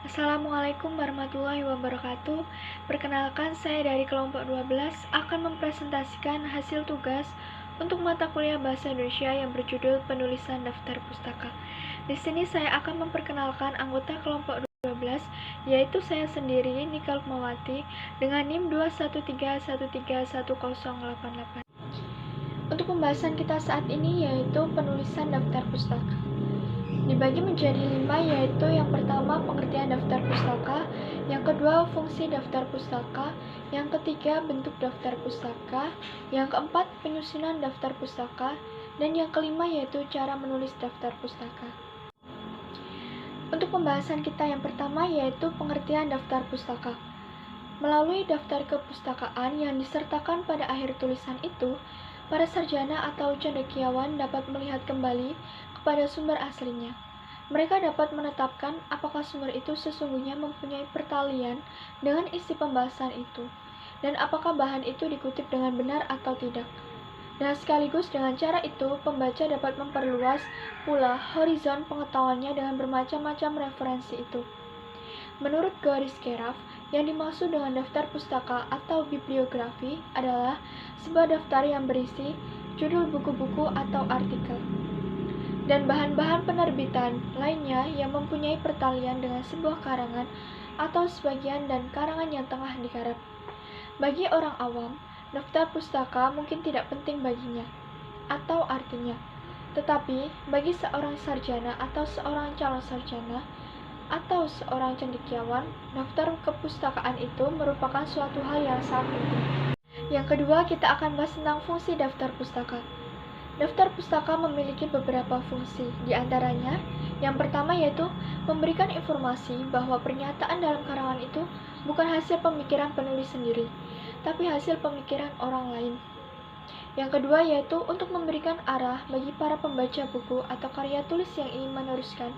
Assalamualaikum warahmatullahi wabarakatuh. Perkenalkan, saya dari kelompok 12 akan mempresentasikan hasil tugas untuk mata kuliah Bahasa Indonesia yang berjudul Penulisan Daftar Pustaka. Di sini saya akan memperkenalkan anggota kelompok 12, yaitu saya sendiri, Nika Lukmawati, dengan NIM 213131088. Untuk pembahasan kita saat ini yaitu penulisan daftar pustaka. Dibagi menjadi 5, yaitu yang pertama pengertian daftar pustaka, yang kedua fungsi daftar pustaka, yang ketiga bentuk daftar pustaka, yang keempat penyusunan daftar pustaka, dan yang kelima yaitu cara menulis daftar pustaka. Untuk pembahasan kita yang pertama yaitu pengertian daftar pustaka. Melalui daftar kepustakaan yang disertakan pada akhir tulisan itu, para sarjana atau cendekiawan dapat melihat kembali kepada sumber aslinya. Mereka dapat menetapkan apakah sumber itu sesungguhnya mempunyai pertalian dengan isi pembahasan itu, dan apakah bahan itu dikutip dengan benar atau tidak. Dan sekaligus dengan cara itu, pembaca dapat memperluas pula horizon pengetahuannya dengan bermacam-macam referensi itu. Menurut Garis Keraf, yang dimaksud dengan daftar pustaka atau bibliografi adalah sebuah daftar yang berisi judul buku-buku atau artikel dan bahan-bahan penerbitan lainnya yang mempunyai pertalian dengan sebuah karangan atau sebagian dan karangan yang tengah digarap. Bagi orang awam, daftar pustaka mungkin tidak penting baginya atau artinya, tetapi bagi seorang sarjana atau seorang calon sarjana atau seorang cendekiawan, daftar kepustakaan itu merupakan suatu hal yang sangat penting. Yang kedua, kita akan bahas tentang fungsi daftar pustaka. Daftar pustaka memiliki beberapa fungsi, di antaranya yang pertama yaitu memberikan informasi bahwa pernyataan dalam karangan itu bukan hasil pemikiran penulis sendiri, tapi hasil pemikiran orang lain. Yang kedua yaitu untuk memberikan arah bagi para pembaca buku atau karya tulis yang ingin meneruskan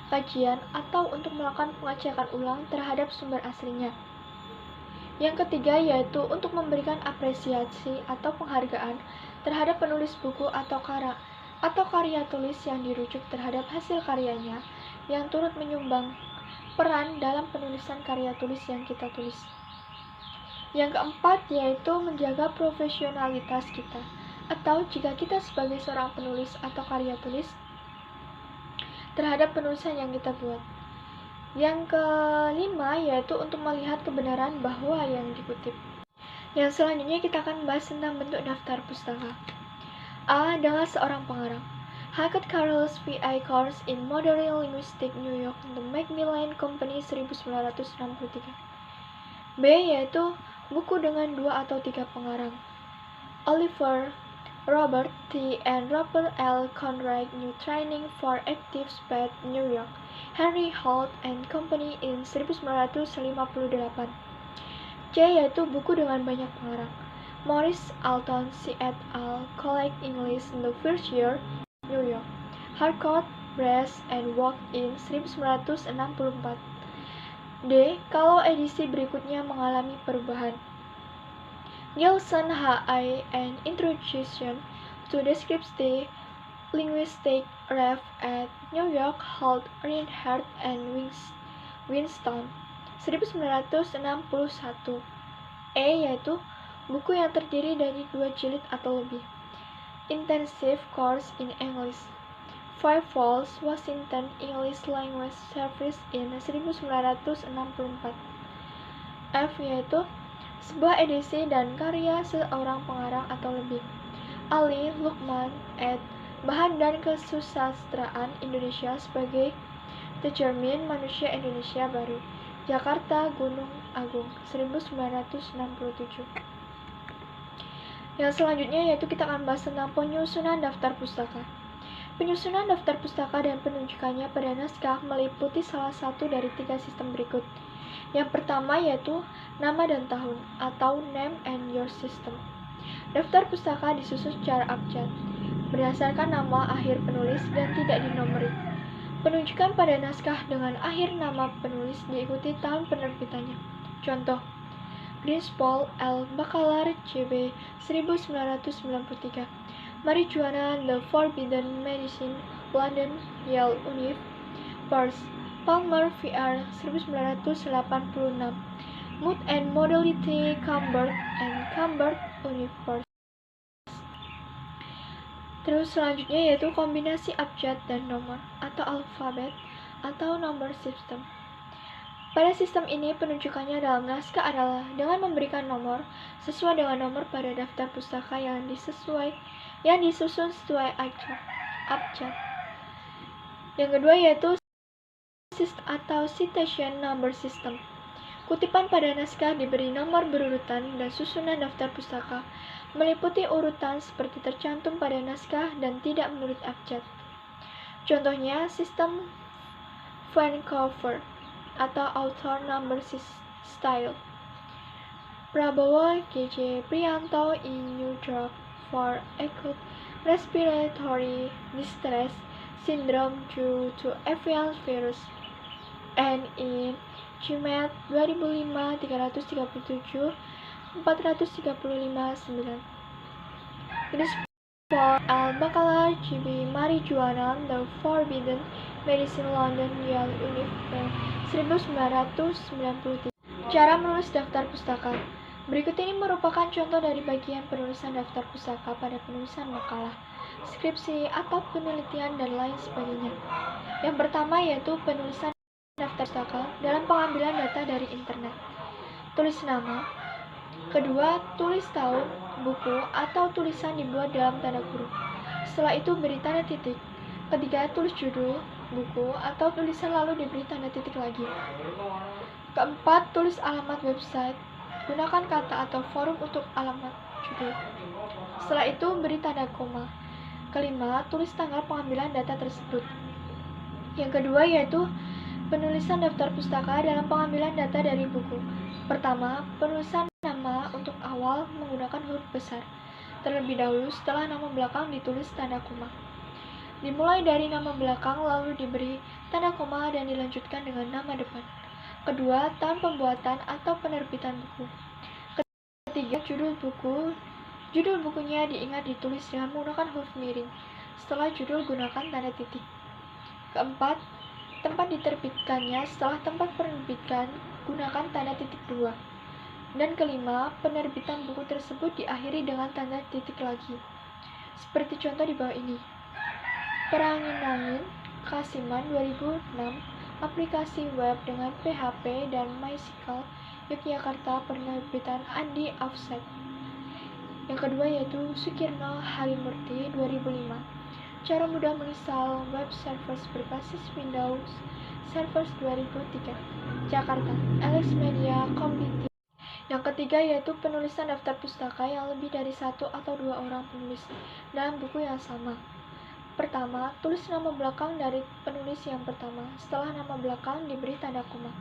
kajian atau untuk melakukan pengecekan ulang terhadap sumber aslinya. Yang ketiga yaitu untuk memberikan apresiasi atau penghargaan terhadap penulis buku atau karya tulis yang dirujuk terhadap hasil karyanya yang turut menyumbang peran dalam penulisan karya tulis yang kita tulis. Yang keempat yaitu menjaga profesionalitas kita, atau jika kita sebagai seorang penulis atau karya tulis terhadap penulisan yang kita buat. Yang kelima yaitu untuk melihat kebenaran bahwa yang dikutip. Yang selanjutnya kita akan membahas tentang bentuk daftar pustaka. A. Adalah seorang pengarang. Hackett Carroll's P.I. Course in Modern Linguistics, New York, The Macmillan Company, 1963. B. Yaitu buku dengan 2 atau 3 pengarang. Oliver, Robert T. and Robert L. Conrad, New Training for Active Speech, New York, Henry Holt and Company in 1958. C. Yaitu buku dengan banyak pengarang. Morris Alton C. et al. Collect English in the First Year, New York, Harcourt, Brass and Walk in 1964. D. Kalau edisi berikutnya mengalami perubahan. Gilson H.I. An Introduction to Descriptive Linguistics, Ref. at New York, Holt, Reinhardt, and Winston, 1961. E. Yaitu buku yang terdiri dari 2 jilid atau lebih. Intensive Course in English, Fairfield, Washington, English Language Service in 1964. F. Yaitu sebuah edisi dan karya seorang pengarang atau lebih. Ali Lukman ed. Bahan dan Kesusastraan Indonesia sebagai Tercermin Manusia Indonesia Baru, Jakarta, Gunung Agung, 1967. Yang selanjutnya yaitu kita akan bahas tentang penyusunan daftar pustaka. Penyusunan daftar pustaka dan penunjukannya pada naskah meliputi salah satu dari 3 sistem berikut. Yang pertama yaitu nama dan tahun atau name and your system. Daftar pustaka disusun secara abjad, berdasarkan nama akhir penulis dan tidak dinomorik. Penunjukan pada naskah dengan akhir nama penulis diikuti tahun penerbitannya. Contoh, Greenspall L. Bakalar CB 1993. Marijuana The Forbidden Medicine, London, Yale Univ. Pars Palmer VR 1986, Mood and Modality Cambridge and Cambridge Universe. Terus selanjutnya yaitu kombinasi abjad dan nomor atau alfabet atau number system. Pada sistem ini penunjukannya dalam naskah adalah dengan memberikan nomor sesuai dengan nomor pada daftar pustaka yang disusun sesuai abjad. Yang kedua yaitu atau citation number system. Kutipan pada naskah diberi nomor berurutan dan susunan daftar pustaka meliputi urutan seperti tercantum pada naskah dan tidak menurut abjad. Contohnya sistem Vancouver atau author number style. Prabowo G.J. Priyanto in New Drug for acute respiratory distress syndrome due to avian virus. And in Cimet 2005 337 435 9. For Al-Bakalar GB Marijuana The Forbidden Medicine London Yale University 1993. Cara menulis daftar pustaka. Berikut ini merupakan contoh dari bagian penulisan daftar pustaka pada penulisan makalah, skripsi, atau penelitian dan lain sebagainya. Yang pertama yaitu penulisan daftar pustaka dalam pengambilan data dari internet. Tulis nama. Kedua, tulis tahun, buku, atau tulisan dibuat dalam tanda kurung. Setelah itu beri tanda titik. Ketiga, tulis judul, buku, atau tulisan lalu diberi tanda titik lagi. Keempat, tulis alamat website. Gunakan kata atau forum untuk alamat judul. Setelah itu beri tanda koma. Kelima, tulis tanggal pengambilan data tersebut. Yang kedua yaitu penulisan daftar pustaka dalam pengambilan data dari buku. Pertama, penulisan nama untuk awal menggunakan huruf besar. Terlebih dahulu setelah nama belakang ditulis tanda koma. Dimulai dari nama belakang lalu diberi tanda koma dan dilanjutkan dengan nama depan. Kedua, tahun pembuatan atau penerbitan buku. Ketiga, judul buku. Judul bukunya diingat ditulis dengan menggunakan huruf miring. Setelah judul gunakan tanda titik. Keempat, tempat diterbitkannya. Setelah tempat penerbitan gunakan tanda titik 2. Dan kelima, penerbitan buku tersebut diakhiri dengan tanda titik lagi. Seperti contoh di bawah ini. Perangin-angin Kasiman 2006, aplikasi web dengan PHP dan MySQL, Yogyakarta, penerbitan Andi Offset. Yang kedua yaitu Sukirno Harimurti 2005, cara mudah menginstal web service berbasis Windows Server 2003, Jakarta, Alex Media Community. Yang ketiga yaitu penulisan daftar pustaka yang lebih dari 1 atau 2 orang penulis dalam buku yang sama. Pertama, tulis nama belakang dari penulis yang pertama. Setelah nama belakang diberi tanda koma.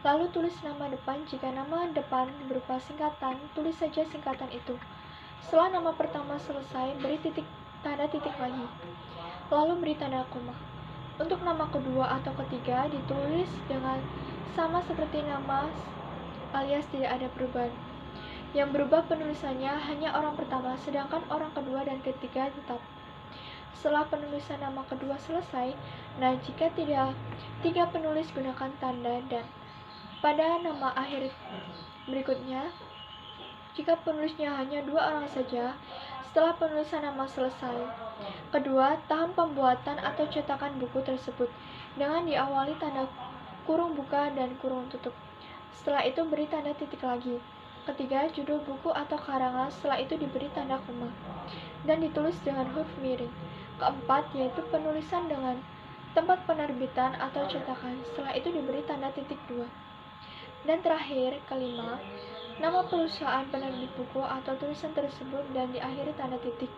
Lalu tulis nama depan. Jika nama depan berupa singkatan, tulis saja singkatan itu. Setelah nama pertama selesai, beri tanda titik lagi. Lalu beri tanda koma. Untuk nama kedua atau ketiga ditulis dengan sama seperti nama alias tidak ada perubahan. Yang berubah penulisannya hanya orang pertama, sedangkan orang kedua dan ketiga tetap. Setelah penulisan nama kedua selesai, nah jika tiga penulis gunakan tanda dan. Pada nama akhir berikutnya, jika penulisnya hanya 2 orang saja, setelah penulisan nama selesai. Kedua, tahun pembuatan atau cetakan buku tersebut dengan diawali tanda kurung buka dan kurung tutup. Setelah itu beri tanda titik lagi. Ketiga, judul buku atau karangan, setelah itu diberi tanda koma dan ditulis dengan huruf miring. Keempat, yaitu penulisan dengan tempat penerbitan atau cetakan, setelah itu diberi tanda titik 2. Dan terakhir, kelima, nama perusahaan penerbit buku atau tulisan tersebut dan diakhiri tanda titik.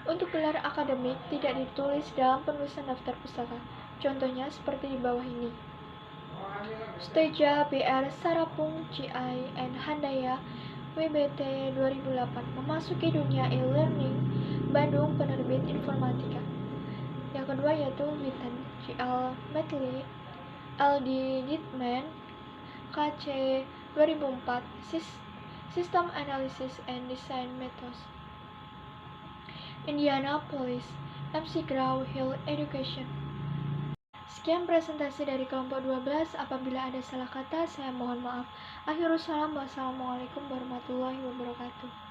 Untuk gelar akademik tidak ditulis dalam penulisan daftar pustaka. Contohnya seperti di bawah ini. Suteja BR Sarapung GI and Handaya WBT 2008 memasuki dunia e-learning Bandung penerbit informatika. Yang kedua yaitu Witten GL Medley LD Ditman KC 2004 System Analysis and Design Methods Indianapolis MC Graw Hill Education. Sekian presentasi dari kelompok 12. Apabila ada salah kata, saya mohon maaf. Akhirus salam. Wassalamualaikum warahmatullahi wabarakatuh.